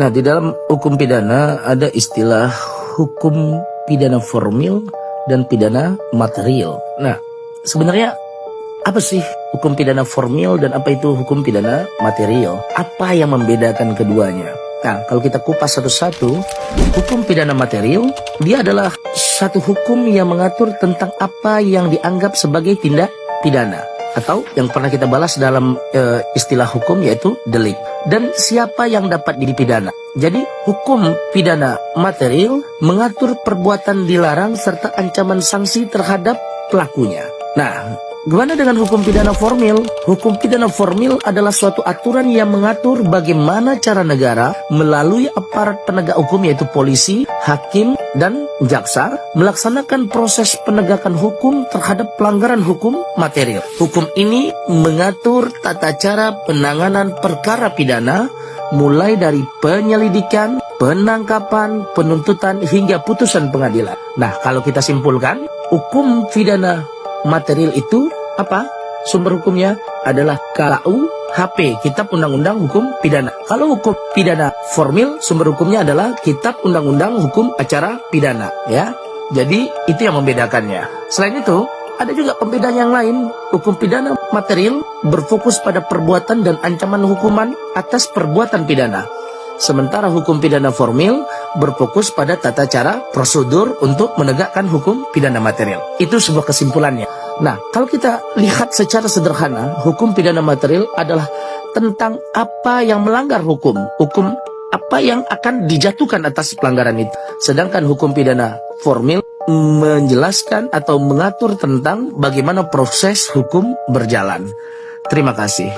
Nah, di dalam hukum pidana ada istilah hukum pidana formil dan pidana material. Nah, sebenarnya apa sih hukum pidana formil dan apa itu hukum pidana material? Apa yang membedakan keduanya? Nah, kalau kita kupas satu-satu, hukum pidana material, dia adalah satu hukum yang mengatur tentang apa yang dianggap sebagai tindak pidana. Atau yang pernah kita balas dalam istilah hukum yaitu delik. Dan siapa yang dapat dipidana. Jadi hukum pidana material mengatur perbuatan dilarang serta ancaman sanksi terhadap pelakunya. Nah, gimana dengan hukum pidana formil? Hukum pidana formil adalah suatu aturan yang mengatur bagaimana cara negara melalui aparat penegak hukum yaitu polisi, hakim, dan jaksa melaksanakan proses penegakan hukum terhadap pelanggaran hukum material. Hukum ini mengatur tata cara penanganan perkara pidana mulai dari penyelidikan, penangkapan, penuntutan hingga putusan pengadilan. Nah, kalau kita simpulkan, hukum pidana material itu apa? Sumber hukumnya adalah KUHP, Kitab Undang-Undang Hukum Pidana. Kalau hukum pidana formil, sumber hukumnya adalah Kitab Undang-Undang Hukum Acara Pidana, ya. Jadi itu yang membedakannya. Selain itu, ada juga pembedaan yang lain. Hukum pidana material berfokus pada perbuatan dan ancaman hukuman atas perbuatan pidana. Sementara hukum pidana formil berfokus pada tata cara prosedur untuk menegakkan hukum pidana material. Itu sebuah kesimpulannya. Nah, kalau kita lihat secara sederhana, hukum pidana material adalah tentang apa yang melanggar hukum. Hukum apa yang akan dijatuhkan atas pelanggaran itu. Sedangkan hukum pidana formil menjelaskan atau mengatur tentang bagaimana proses hukum berjalan. Terima kasih.